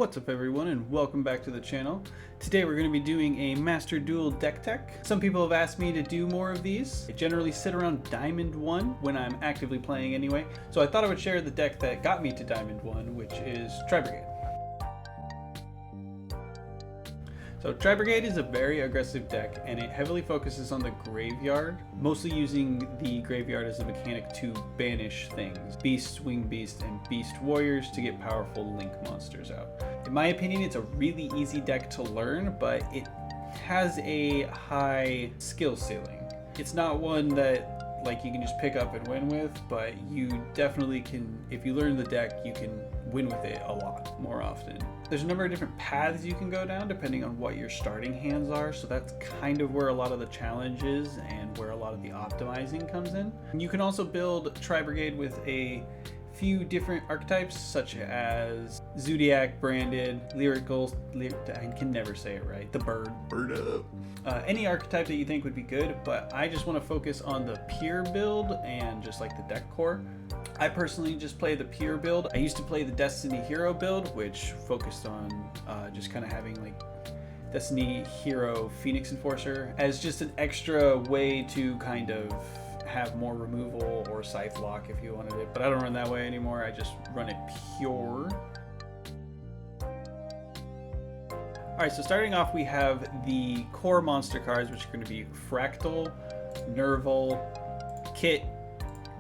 What's up everyone, and welcome back to the channel. Today we're going to be doing a Master Duel deck tech. Some people have asked me to do more of these. I generally sit around Diamond 1 when I'm actively playing anyway, so I thought I would share the deck that got me to Diamond 1, which is Tri-Brigade. So Tri-Brigade is a very aggressive deck, and it heavily focuses on the graveyard, mostly using the graveyard as a mechanic to banish things. Beasts, Winged Beast, and Beast Warriors to get powerful Link monsters out. In my opinion, it's a really easy deck to learn, but it has a high skill ceiling. It's not one that you can just pick up and win with, but you definitely can, if you learn the deck, you can win with it a lot more often. There's a number of different paths you can go down depending on what your starting hands are, so that's kind of where a lot of the challenge is and where a lot of the optimizing comes in. You can also build Tri-Brigade with a few different archetypes such as Zodiac, Branded, Lyrical, I can never say it right, the Bird up. Any archetype that you think would be good, but I just want to focus on the pure build and just like the deck core. I personally just play the pure build. I used to play the Destiny Hero build, which focused on just kind of having like Destiny Hero Phoenix Enforcer as just an extra way to kind of have more removal or scythe lock if you wanted it, but I don't run that way anymore. I just run it pure. Alright, so starting off we have the core monster cards, which are going to be Fractal, Nerval, Kit,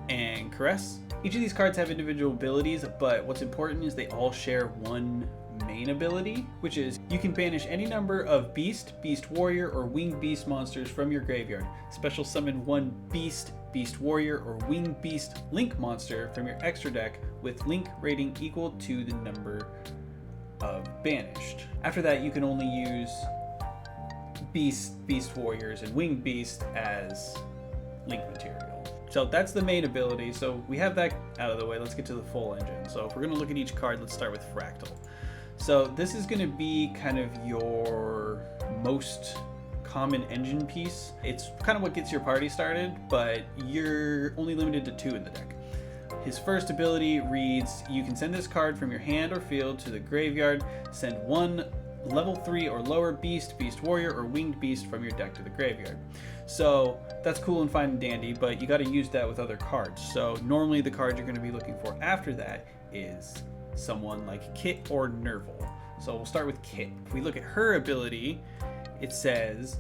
and Caress. Each of these cards have individual abilities, but what's important is they all share one main ability, which is you can banish any number of Beast, Beast Warrior, or Winged Beast monsters from your graveyard. Special summon one Beast, Beast Warrior, or Winged Beast Link monster from your extra deck with Link rating equal to the number of banished. After that, you can only use Beast, Beast Warriors, and Winged Beast as Link material. So that's the main ability. So we have that out of the way. Let's get to the full engine. So if we're going to look at each card, let's start with Fractal. So this is going to be kind of your most common engine piece. It's kind of what gets your party started, but you're only limited to 2 in the deck. His first ability reads, you can send this card from your hand or field to the graveyard, send one level 3 or lower Beast, Beast Warrior, or Winged Beast from your deck to the graveyard. So that's cool and fine and dandy, but you got to use that with other cards. So normally the card you're going to be looking for after that is someone like Kit or Nerval. So we'll start with Kit. If we look at her ability, it says,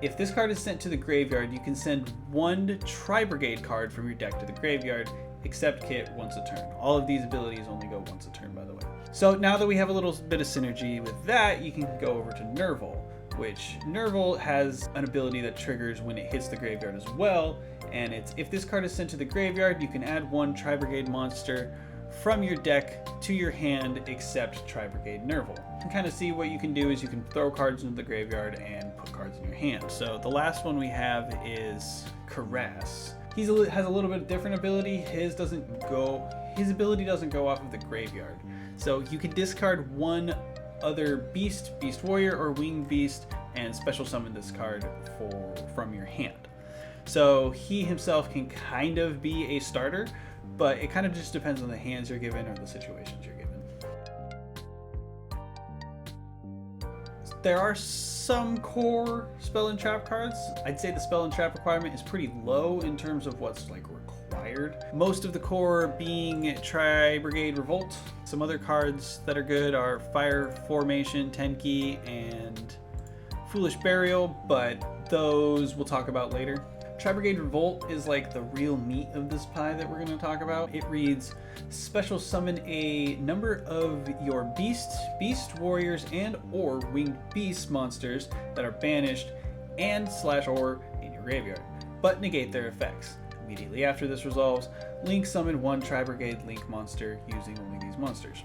if this card is sent to the graveyard, you can send one Tri-Brigade card from your deck to the graveyard, except Kit once a turn. All of these abilities only go once a turn, by the way. So now that we have a little bit of synergy with that, you can go over to Nerval, which Nerval has an ability that triggers when it hits the graveyard as well, and it's if this card is sent to the graveyard, you can add one Tri-Brigade monster from your deck to your hand except Tri-Brigade Nerval. You can kind of see what you can do is you can throw cards into the graveyard and put cards in your hand. So the last one we have is Caress. He has a little bit different ability. His ability doesn't go off of the graveyard. So you can discard one other Beast, Beast Warrior, or Winged Beast and special summon this card from your hand. So he himself can kind of be a starter, but it kind of just depends on the hands you're given or the situations you're given. There are some core spell and trap cards. I'd say the spell and trap requirement is pretty low in terms of what's like required. Most of the core being Tri-Brigade Revolt. Some other cards that are good are Fire Formation, Tenki, and Foolish Burial, but those we'll talk about later. Tri-Brigade Revolt is like the real meat of this pie that we're going to talk about. It reads, special summon a number of your Beast, Beast Warriors, and or Winged Beast monsters that are banished and /or in your graveyard, but negate their effects. Immediately after this resolves, Link summon one Tri-Brigade Link monster using only these monsters.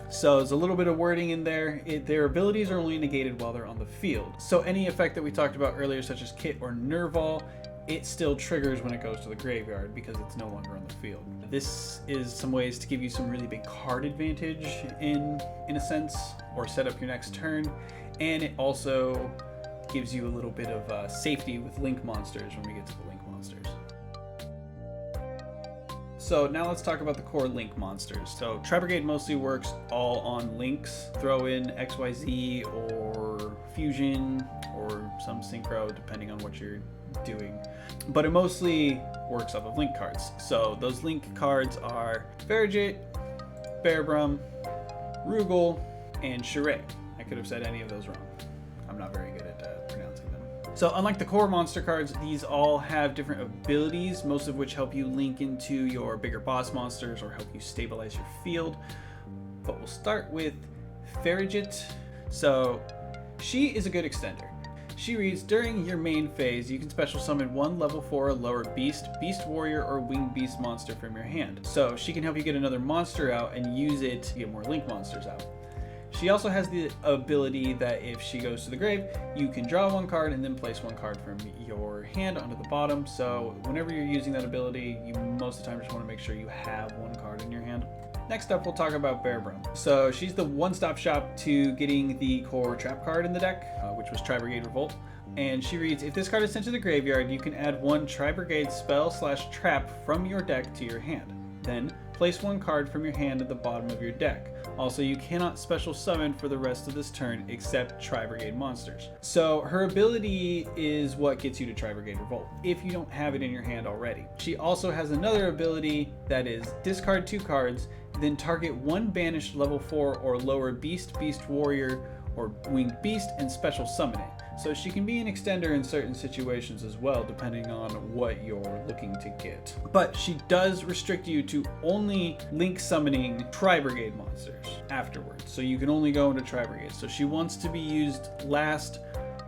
So there's a little bit of wording in there. Their abilities are only negated while they're on the field. So any effect that we talked about earlier, such as Kit or Nerval, it still triggers when it goes to the graveyard because it's no longer on the field. This is some ways to give you some really big card advantage in a sense, or set up your next turn, and it also gives you a little bit of safety with Link monsters when we get to the Link monsters. So now let's talk about the core link monsters. So Tri-Brigade mostly works all on links. Throw in XYZ or Fusion or some synchro depending on what you're doing. But it mostly works off of link cards. So those link cards are Farigit, Bearbrum, Rugal, and Shirei. I could have said any of those wrong. I'm not very good at pronouncing them. So unlike the core monster cards, these all have different abilities, most of which help you link into your bigger boss monsters or help you stabilize your field. But we'll start with Farigit. So she is a good extender. She reads, during your main phase, you can special summon one level 4 or lower beast, beast warrior, or winged beast monster from your hand. So she can help you get another monster out and use it to get more link monsters out. She also has the ability that if she goes to the grave, you can draw one card and then place one card from your hand onto the bottom. So whenever you're using that ability, you most of the time just want to make sure you have one card in your hand. Next up, we'll talk about Bearbrum. So she's the one-stop shop to getting the core trap card in the deck, which was Tri-Brigade Revolt. And she reads, if this card is sent to the graveyard, you can add one Tri-Brigade spell/trap from your deck to your hand. Then place one card from your hand at the bottom of your deck. Also, you cannot special summon for the rest of this turn except Tri-Brigade monsters. So her ability is what gets you to Tri-Brigade Revolt, if you don't have it in your hand already. She also has another ability that is discard 2 cards, then target one banished level 4 or lower beast, beast warrior, or winged beast and special summon it. So she can be an extender in certain situations as well, depending on what you're looking to get. But she does restrict you to only link summoning Tri-Brigade monsters afterwards. So you can only go into Tri-Brigade. So she wants to be used last,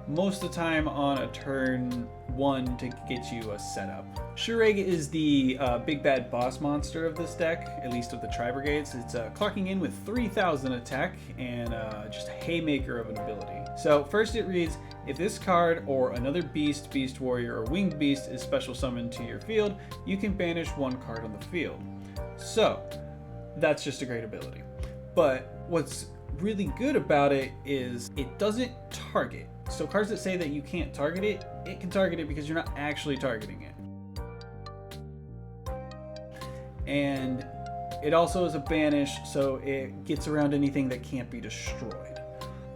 most of the time on a turn 1 to get you a setup. Shirei is the big bad boss monster of this deck, at least of the Tri-Brigades. It's clocking in with 3,000 attack and just a haymaker of an ability. So first it reads, if this card or another beast, beast warrior, or winged beast is special summoned to your field, you can banish one card on the field. So that's just a great ability. But what's really good about it is it doesn't target. So cards that say that you can't target it, it can target it because you're not actually targeting it. And it also is a banish, so it gets around anything that can't be destroyed.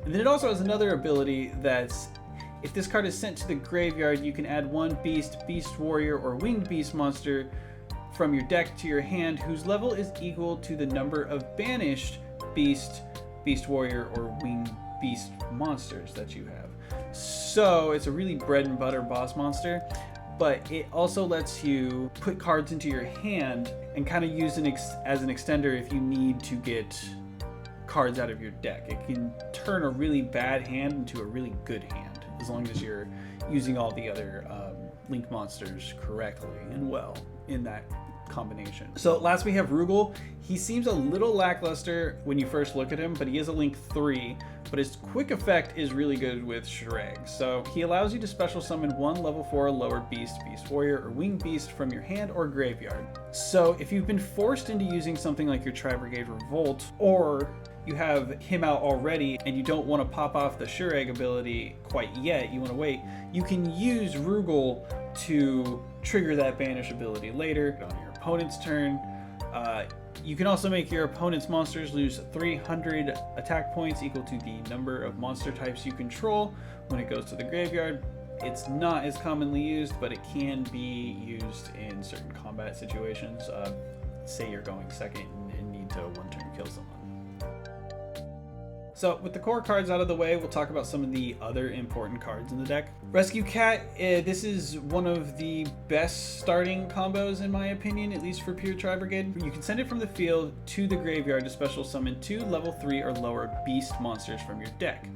And then it also has another ability that's, if this card is sent to the graveyard, you can add one beast, beast warrior, or winged beast monster from your deck to your hand whose level is equal to the number of banished beast, beast warrior, or winged beast monsters that you have. So it's a really bread and butter boss monster, but it also lets you put cards into your hand and kind of use it as an extender if you need to get cards out of your deck. It can turn a really bad hand into a really good hand, as long as you're using all the other link monsters correctly and well in that combination. So last we have Rugal. He seems a little lackluster when you first look at him, but he is a link 3, but his quick effect is really good with Shirei. So he allows you to special summon one level 4 or lower beast, beast warrior, or winged beast from your hand or graveyard. So if you've been forced into using something like your Tri-Brigade Revolt, or you have him out already and you don't want to pop off the Shirei ability quite yet, you want to wait, you can use Rugal to trigger that banish ability later on your opponent's turn. You can also make your opponent's monsters lose 300 attack points equal to the number of monster types you control when it goes to the graveyard. It's not as commonly used, but it can be used in certain combat situations. Say you're going second and need to one turn kill someone. So with the core cards out of the way, we'll talk about some of the other important cards in the deck. Rescue Cat, this is one of the best starting combos in my opinion, at least for pure Tri-Brigade. You can send it from the field to the graveyard to special summon 2 level 3 or lower beast monsters from your deck,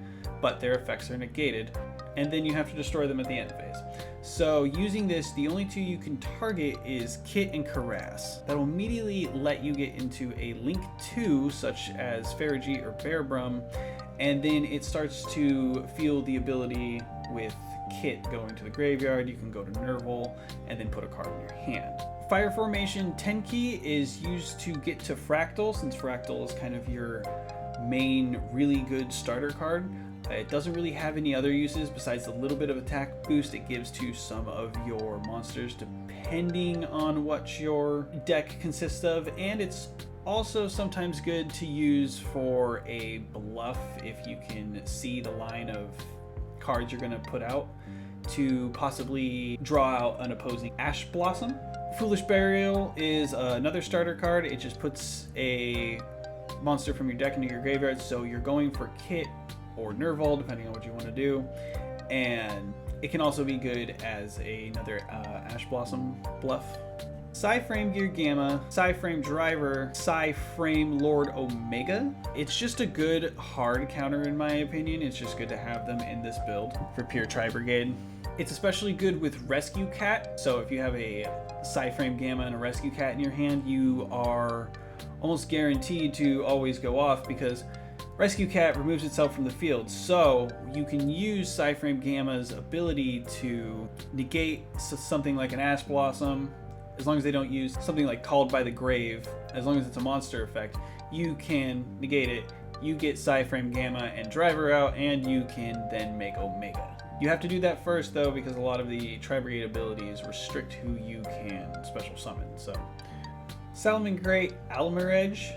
but their effects are negated, and then you have to destroy them at the end phase. So using this, the only 2 you can target is Kit and Caress. That'll immediately let you get into a link 2, such as Farigit or Bearbrum, and then it starts to feel the ability with Kit going to the graveyard. You can go to Nerval and then put a card in your hand. Fire Formation 10 key is used to get to Fractal, since Fractal is kind of your main really good starter card. It doesn't really have any other uses besides the little bit of attack boost it gives to some of your monsters depending on what your deck consists of, and it's also sometimes good to use for a bluff if you can see the line of cards you're going to put out to possibly draw out an opposing Ash Blossom. Foolish Burial is another starter card. It just puts a monster from your deck into your graveyard, so you're going for Kit or Nerval depending on what you want to do, and it can also be good as another Ash Blossom bluff. Psy-Frame Gear Gamma, Psy-Frame Driver, Psy-Frame Lord Omega. It's just a good hard counter in my opinion. It's just good to have them in this build for pure Tri-Brigade. It's especially good with Rescue Cat. So if you have a Psy-Frame Gamma and a Rescue Cat in your hand, you are almost guaranteed to always go off because Rescue Cat removes itself from the field. So you can use Psy-Frame Gamma's ability to negate something like an Ash Blossom. As long as they don't use something like Called by the Grave, as long as it's a monster effect, you can negate it. You get Psy-Frame Gamma and Driver out, and you can then make Omega. You have to do that first, though, because a lot of the Tri-Brigade abilities restrict who you can special summon. So, Salamangreat Almirage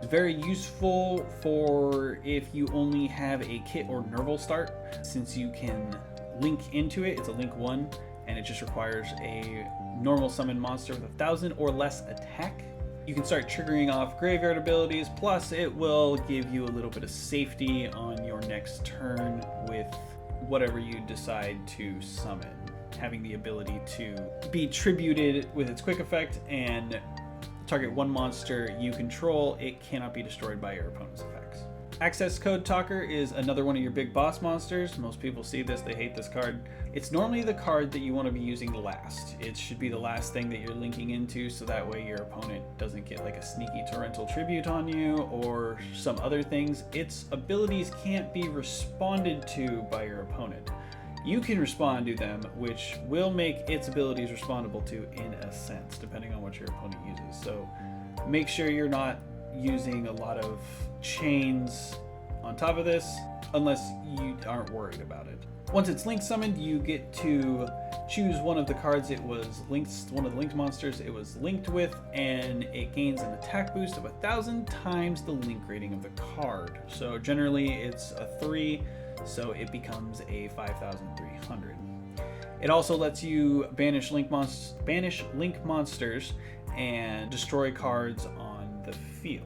is very useful for if you only have a Kit or Nerval start, since you can link into it. It's a link 1, and it just requires a normal summon monster with 1,000 or less attack. You can start triggering off graveyard abilities, plus it will give you a little bit of safety on your next turn with whatever you decide to summon. Having the ability to be tributed with its quick effect and target one monster you control, it cannot be destroyed by your opponent's effects. Access Code Talker is another one of your big boss monsters. Most people see this, they hate this card. It's normally the card that you want to be using last. It should be the last thing that you're linking into, so that way your opponent doesn't get like a sneaky torrential tribute on you or some other things. Its abilities can't be responded to by your opponent. You can respond to them, which will make its abilities respondable to in a sense, depending on what your opponent uses. So make sure you're not using a lot of chains on top of this unless you aren't worried about it. Once it's link summoned, you get to choose one of the cards it was linked, one of the linked monsters it was linked with, and it gains an attack boost of 1,000 times the link rating of the card. So generally it's a 3, so it becomes a 5,300. It also lets you banish link monsters and destroy cards on the field.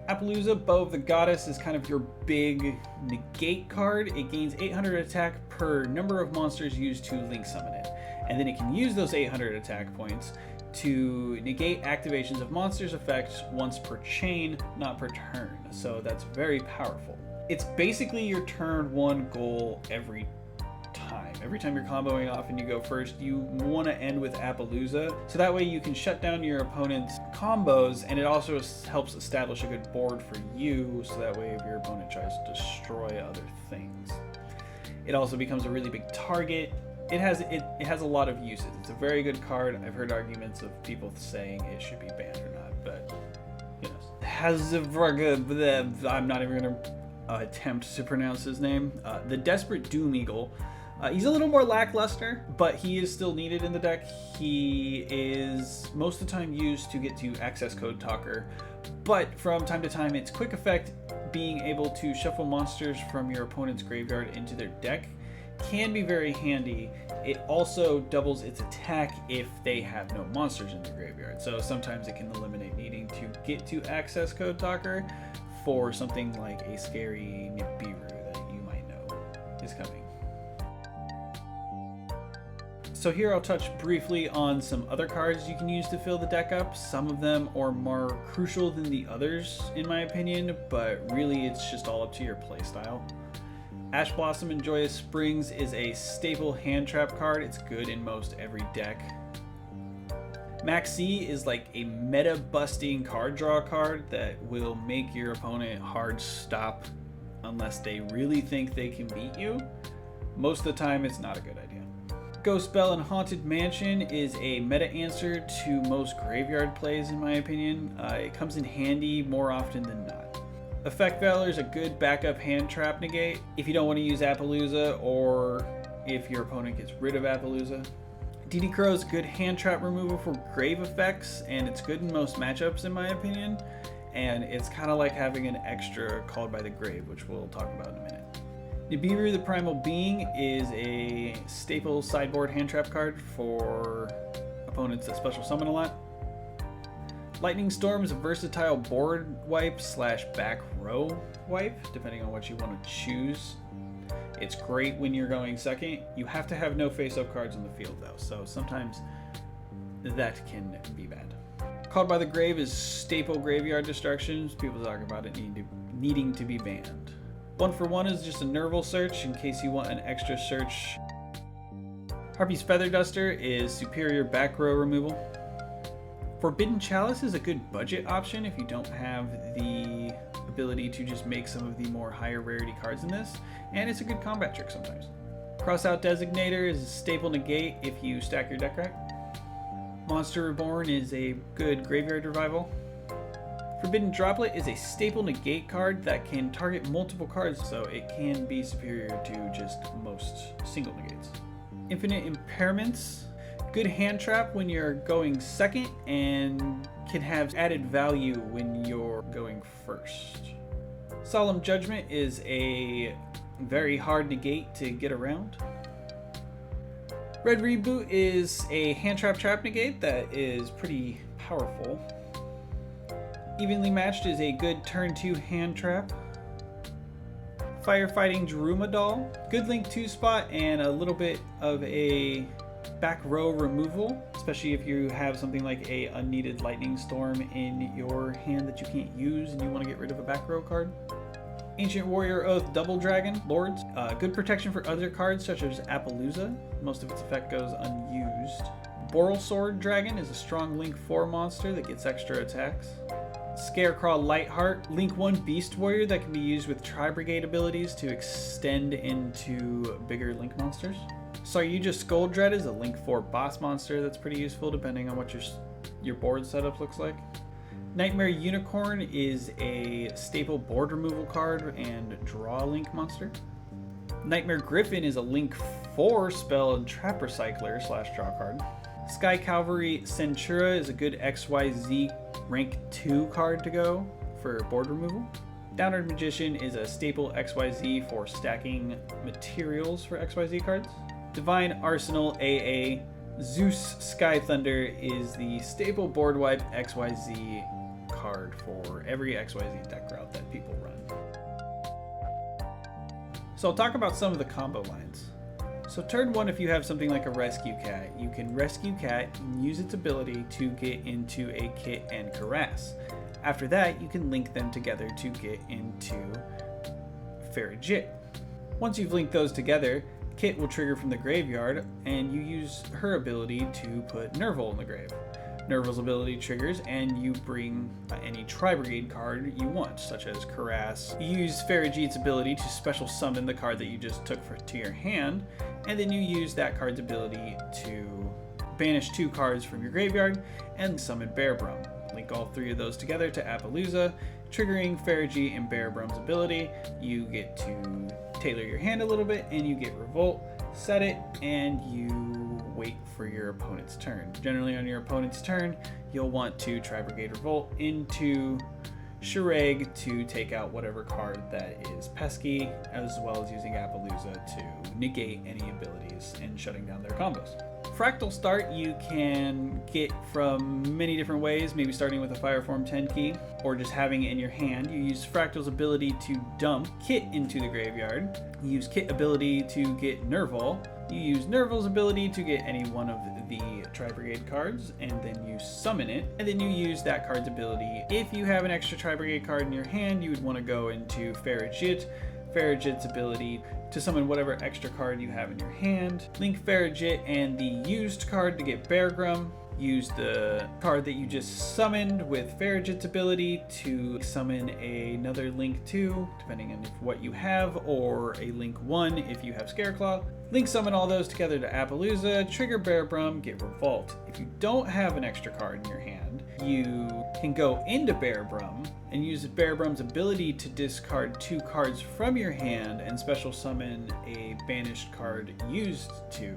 Appaloosa, Bow of the Goddess, is kind of your big negate card. It gains 800 attack per number of monsters used to link summon it. And then it can use those 800 attack points to negate activations of monsters' effects once per chain, not per turn. So that's very powerful. It's basically your turn 1 goal every time. Every time you're comboing off and you go first, you want to end with Appaloosa, so that way you can shut down your opponent's combos, and it also helps establish a good board for you, so that way if your opponent tries to destroy other things. It also becomes a really big target. It has a lot of uses. It's a very good card. I've heard arguments of people saying it should be banned or not, but you know, I'm not even gonna attempt to pronounce his name. The Desperate Doom Eagle. He's a little more lackluster, but he is still needed in the deck. He is most of the time used to get to Access Code Talker, but from time to time its quick effect, being able to shuffle monsters from your opponent's graveyard into their deck, can be very handy. It also doubles its attack if they have no monsters in their graveyard, so sometimes it can eliminate needing to get to Access Code Talker for something like a scary Nibiru that you might know is coming. So here I'll touch briefly on some other cards you can use to fill the deck up. Some of them are more crucial than the others in my opinion, but really it's just all up to your playstyle. Ash Blossom and Joyous Springs is a staple hand trap card. It's good in most every deck. Maxi is like a meta busting card draw card that will make your opponent hard stop unless they really think they can beat you. Most of the time it's not a good idea. Ghost Bell and Haunted Mansion is a meta answer to most graveyard plays in my opinion. It comes in handy more often than not. Effect Valor is a good backup hand trap negate if you don't want to use Appaloosa or if your opponent gets rid of Appaloosa. DD Crow is good hand trap removal for grave effects, and it's good in most matchups in my opinion, and it's kind of like having an extra Called by the Grave, which we'll talk about in a minute. Nibiru the Primal Being is a staple sideboard hand trap card for opponents that special summon a lot. Lightning Storm is a versatile board wipe / back row wipe, depending on what you want to choose. It's great when you're going second. You have to have no face-up cards on the field though, so sometimes that can be bad. Called by the Grave is staple graveyard destructions. People talk about it needing to be banned. 1-for-1 is just a Nerval search in case you want an extra search. Harpy's Feather Duster is superior back row removal. Forbidden Chalice is a good budget option if you don't have the ability to just make some of the more higher rarity cards in this, and it's a good combat trick sometimes. Crossout Designator is a staple negate if you stack your deck right. Monster Reborn is a good graveyard revival. Forbidden Droplet is a staple negate card that can target multiple cards, so it can be superior to just most single negates. Infinite Impairments, good hand trap when you're going second and can have added value when you're going first. Solemn Judgment is a very hard negate to get around. Red Reboot is a hand trap negate that is pretty powerful. Evenly Matched is a good turn 2 hand trap. Firefighting Drumadal, good link 2 spot and a little bit of a back row removal, especially if you have something like a unneeded Lightning Storm in your hand that you can't use and you want to get rid of a back row card. Ancient Warrior Oath Double Dragon Lords, good protection for other cards such as Appaloosa. Most of its effect goes unused. Boral Sword Dragon is a strong Link 4 monster that gets extra attacks. Scarecrow Lightheart, Link 1 Beast Warrior that can be used with Tri-Brigade abilities to extend into bigger Link monsters. Saryuja Skull Dread is a Link 4 boss monster that's pretty useful depending on what your board setup looks like. Nightmare Unicorn is a staple board removal card and draw Link monster. Nightmare Griffin is a Link 4 spell and trap recycler / draw card. Sky Cavalry Centura is a good XYZ rank 2 card to go for board removal. Downward Magician is a staple XYZ for stacking materials for XYZ cards. Divine Arsenal AA Zeus Sky Thunder is the staple board wipe XYZ card for every XYZ deck route that people run. So I'll talk about some of the combo lines. So turn 1, if you have something like a Rescue Cat, you can Rescue Cat and use its ability to get into a Kit and Caress. After that, you can link them together to get into Farajit. Once you've linked those together, Kit will trigger from the graveyard, and you use her ability to put Nerval in the grave. Nerval's ability triggers, and you bring any Tri-Brigade card you want, such as Caress. You use Farajit's ability to special summon the card that you just took to your hand, and then you use that card's ability to banish 2 cards from your graveyard and summon Bearbrum. Link all 3 of those together to Appaloosa, triggering Farajit and Bearbrum's ability. You get to tailor your hand a little bit, and you get Revolt, set it, and you wait for your opponent's turn. Generally on your opponent's turn, you'll want to Tri-Brigade Revolt into Shireg to take out whatever card that is pesky, as well as using Appaloosa to negate any abilities and shutting down their combos. Fractal Start you can get from many different ways, maybe starting with a Fireform 10 key, or just having it in your hand. You use Fractal's ability to dump Kit into the graveyard. You use Kit ability to get Nerval. You use Nerval's ability to get any one of the Tri-Brigade cards, and then you summon it, and then you use that card's ability. If you have an extra Tri-Brigade card in your hand, you would want to go into Farajit. Farajit's ability to summon whatever extra card you have in your hand. Link Farajit and the used card to get Beargrum. use the card that you just summoned with Farraget's ability to summon another Link 2, depending on what you have, or a Link 1 if you have Scareclaw. Link summon all those together to Appaloosa, trigger Bear Brum, get Revolt. If you don't have an extra card in your hand, you can go into Bear Brum and use Bear Brum's ability to discard 2 cards from your hand and special summon a banished card used to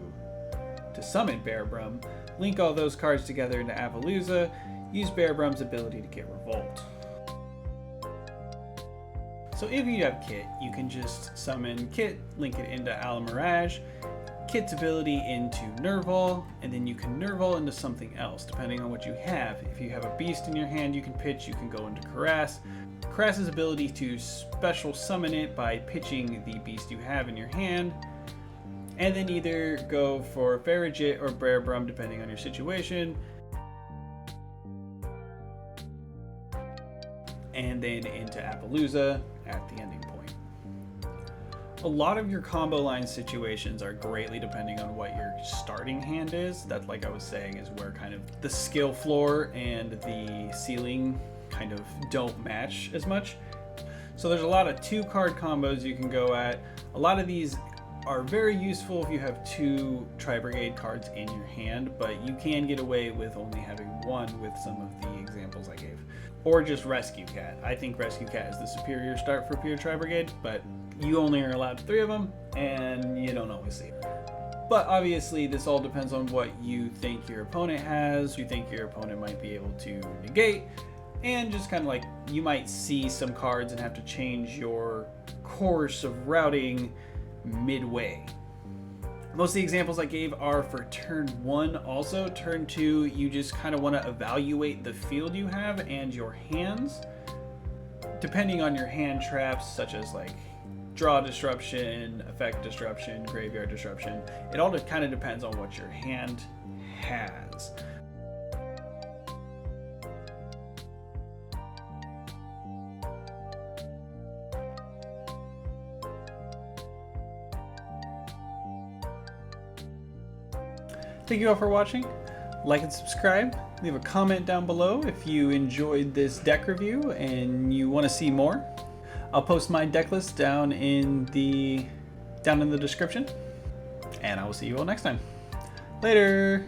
summon Bear Brum. Link all those cards together into Appaloosa, use Bear Brum's ability to get Revolt. So if you have Kit, you can just summon Kit, link it into Alamirage, Kit's ability into Nerval, and then you can Nerval into something else, depending on what you have. If you have a beast in your hand you can pitch, you can go into Caress. Caress's ability to special summon it by pitching the beast you have in your hand, and then either go for Farraget or Bear Brum depending on your situation, and then into Appaloosa at the ending point. A lot of your combo line situations are greatly depending on what your starting hand is. That, like I was saying, is where kind of the skill floor and the ceiling kind of don't match as much. So there's a lot of 2-card combos you can go at. A lot of these are very useful if you have 2 Tri-Brigade cards in your hand, but you can get away with only having 1 with some of the examples I gave. Or just Rescue Cat. I think Rescue Cat is the superior start for pure Tri-Brigade, but you only are allowed 3 of them, and you don't always see it. But obviously this all depends on what you think your opponent has, you think your opponent might be able to negate, and just kind of like you might see some cards and have to change your course of routing midway. Most of the examples I gave are for turn 1 also. Turn 2, you just kind of want to evaluate the field you have and your hands. Depending on your hand traps, such as like draw disruption, effect disruption, graveyard disruption, it all kind of depends on what your hand has. Thank you all for watching. Like and subscribe. Leave a comment down below if you enjoyed this deck review and you want to see more. I'll post my deck list down in the description. And I will see you all next time. Later!